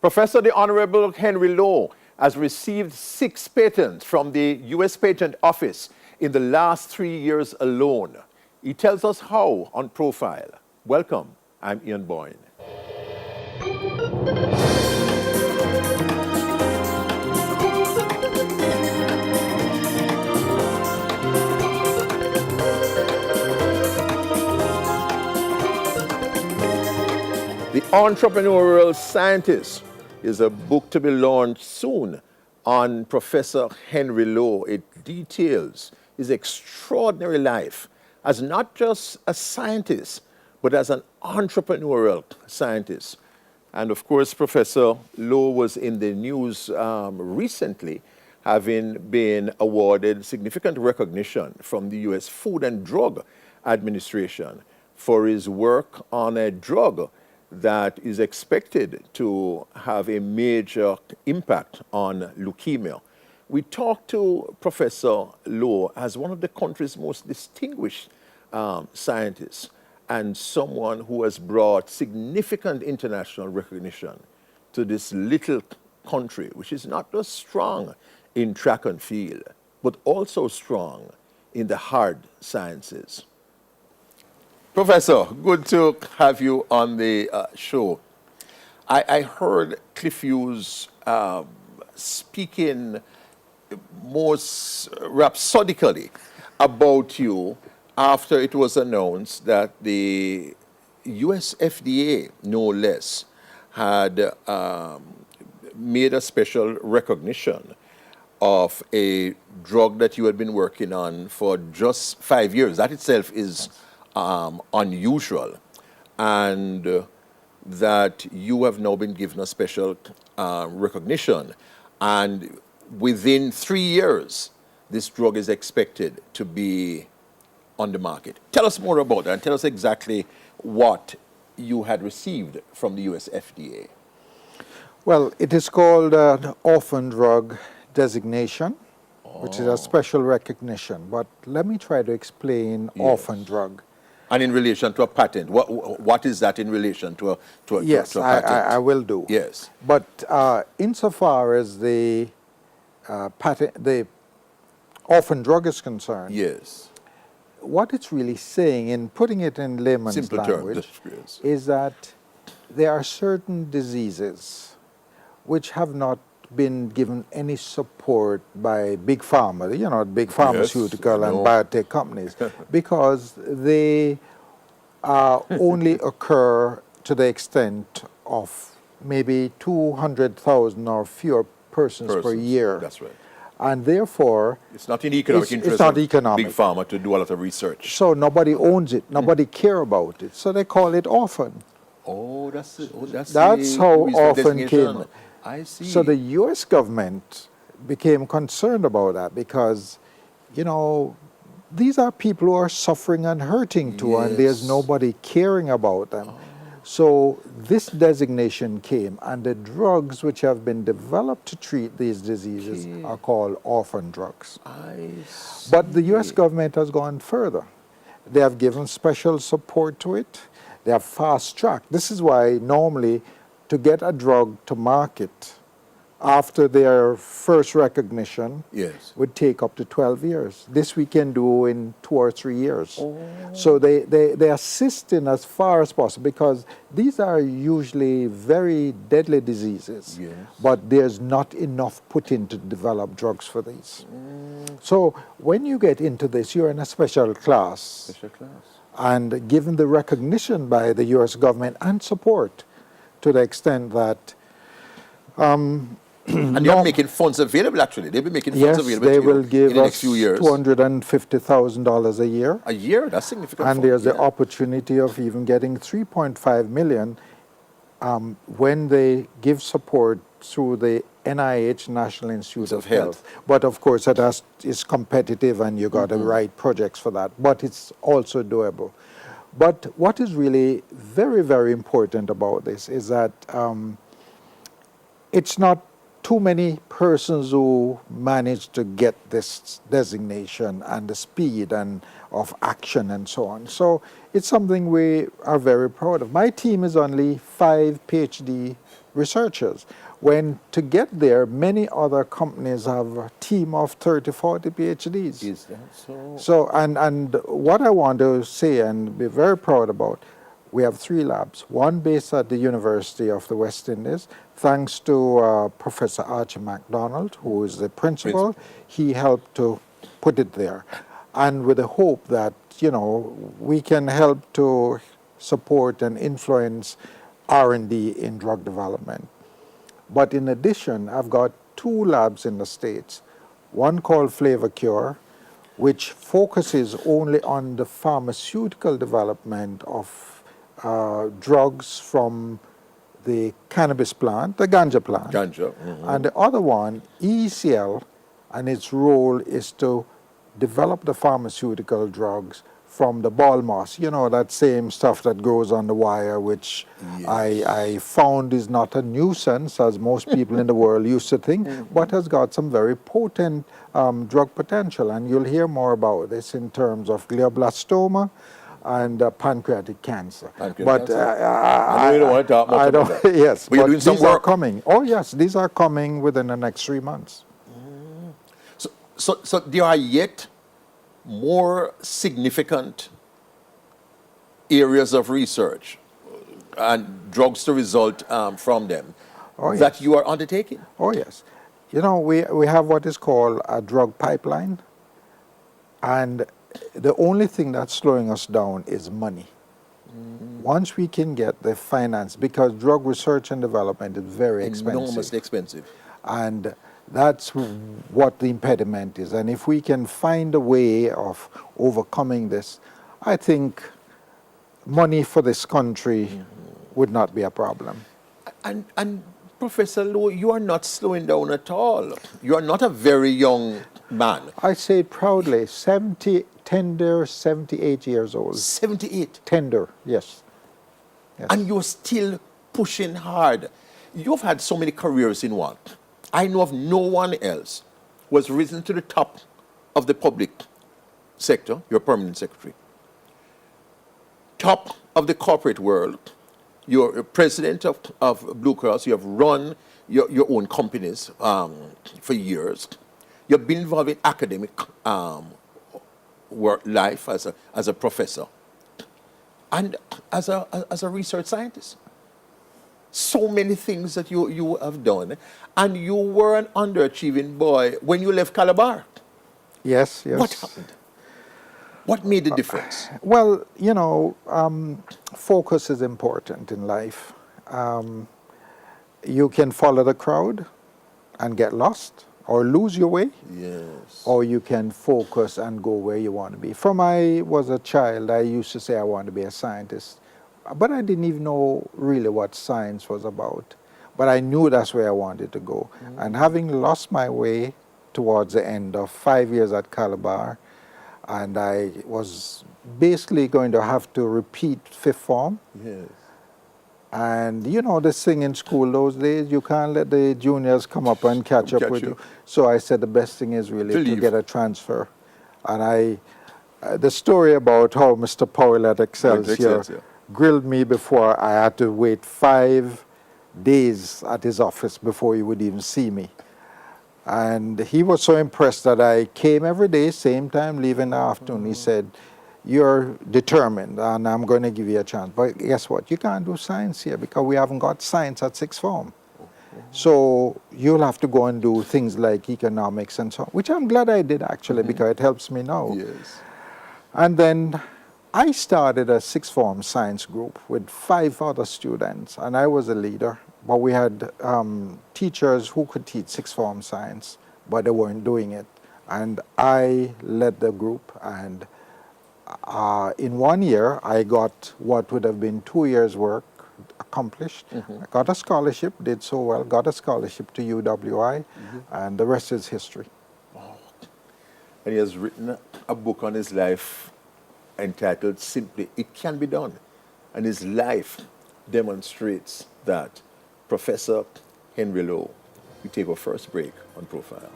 Professor, the Honorable Henry Lowe has received 6 patents from the U.S. Patent Office in the last 3 years alone. He tells us how on Profile. Welcome, I'm Ian Boyne. The Entrepreneurial Scientist is a book to be launched soon on Professor Henry Lowe. It details his extraordinary life as not just a scientist, but as an entrepreneurial scientist. And of course, Professor Lowe was in the news recently, having been awarded significant recognition from the U.S. Food and Drug Administration for his work on a drug that is expected to have a major impact on leukemia. We talked to Professor Lowe as one of the country's most distinguished scientists and someone who has brought significant international recognition to this little country, which is not just strong in track and field, but also strong in the hard sciences. Professor, good to have you on the show. I heard Cliff Hughes speaking most rhapsodically about you after it was announced that the US FDA, no less, had made a special recognition of a drug that you had been working on for just 5 years. That itself is unusual, and that you have now been given a special recognition, and within 3 years this drug is expected to be on the market. Tell us more about that, and tell us exactly what you had received from the US FDA. Well, it is called an orphan drug designation, which is a special recognition. But let me try to explain orphan drug. And in relation to a patent, what is that in relation to a patent? Yes, I will do. Yes. But insofar as the the orphan drug is concerned, yes, what it's really saying, in putting it in layman's simple language, terms, is that there are certain diseases which have not been given any support by big pharma, big pharmaceutical and biotech companies, because they only occur to the extent of maybe 200,000 or fewer persons per year. That's right. And therefore, it's not in economic interest it's not of economic. big pharma to do a lot of research. So nobody owns it, nobody care about it, so they call it orphan. Oh, that's how orphan came. I see. So the U.S. government became concerned about that because, these are people who are suffering and hurting too, and there's nobody caring about them. So this designation came, and the drugs which have been developed to treat these diseases are called orphan drugs. I see. But the U.S. government has gone further. They have given special support to it. They have fast-tracked. This is why normally to get a drug to market after their first recognition would take up to 12 years. This we can do in 2 or 3 years. Oh. So they assist in as far as possible, because these are usually very deadly diseases, but there's not enough put in to develop drugs for these. So when you get into this, you're in a special class. And given the recognition by the U.S. government and support, to the extent that and they're making funds available, actually. They'll be making funds available they will give in the us next few years. $250,000 a year. A year? That's significant. And there's the opportunity of even getting $3.5 million when they give support through the NIH, National Institute of Health. But of course, that is competitive, and you got to write projects for that. But it's also doable. But what is really very, very important about this is that it's not too many persons who managed to get this designation and the speed and of action and so on. So it's something we are very proud of. My team is only 5 PhD researchers, when to get there, many other companies have a team of 30, 40 PhDs. Is that so? So, and what I want to say and be very proud about, we have 3 labs, one based at the University of the West Indies, thanks to Professor Archie MacDonald, who is the principal. He helped to put it there. And with the hope that, you know, we can help to support and influence R&D in drug development. But in addition, I've got 2 labs in the States, one called Flavor Cure, which focuses only on the pharmaceutical development of drugs from the cannabis plant, the ganja plant. Ganja. Mm-hmm. And the other one, ECL, and its role is to develop the pharmaceutical drugs from the ball moss, you know, that same stuff that grows on the wire, which Yes. I found is not a nuisance, as most people in the world used to think, but has got some very potent drug potential. And you'll hear more about this in terms of glioblastoma and pancreatic cancer. Pancreatic cancer. I know you don't want to talk much about that. Yes, But you're doing some these are work. coming. Oh, yes, these are coming within the next 3 months. So there are yet more significant areas of research and drugs to result from them that you are undertaking. Oh, yes. You know, we have what is called a drug pipeline, and the only thing that's slowing us down is money. Once we can get the finance, because drug research and development is very expensive. Enormously expensive. And that's what the impediment is. And if we can find a way of overcoming this, I think money for this country would not be a problem. And Professor Lowe, you are not slowing down at all. You are not a very young man. I say it proudly, 78 years old. 78. Tender, yes. Yes. And you're still pushing hard. You've had so many careers in one. I know of no one else who has risen to the top of the public sector, your permanent secretary, top of the corporate world. You're a president of Blue Cross. You have run your own companies for years. You've been involved in academic work life as a professor and as a research scientist. So many things that you have done. And you were an underachieving boy when you left Calabar. Yes, yes. What happened? What made the difference? Well, you know, focus is important in life. You can follow the crowd and get lost or lose your way. Yes. Or you can focus and go where you want to be. From I was a child, I used to say I wanted to be a scientist. But I didn't even know really what science was about. But I knew that's where I wanted to go. And having lost my way towards the end of 5 years at Calabar, and I was basically going to have to repeat 5th form. Yes. And you know this thing in school those days, you can't let the juniors come up and catch up with you. So I said the best thing is really to get a transfer. And the story about how Mr. Powell at Excelsior grilled me before, I had to wait 5 days at his office before he would even see me. And he was so impressed that I came every day, same time, leave in the afternoon. He said, "You're determined and I'm going to give you a chance. But guess what? You can't do science here because we haven't got science at 6th form. So you'll have to go and do things like economics and so on," which I'm glad I did actually because it helps me now. Yes. And then I started a 6th form science group with 5 other students, and I was a leader. But we had teachers who could teach 6th form science, but they weren't doing it. And I led the group, and in 1 year, I got what would have been 2 years' work accomplished. I got a scholarship, did so well, got a scholarship to UWI, and the rest is history. Wow. And he has written a book on his life entitled simply, "It Can Be Done." And his life demonstrates that. Professor Henry Lowe, We take our first break on Profile.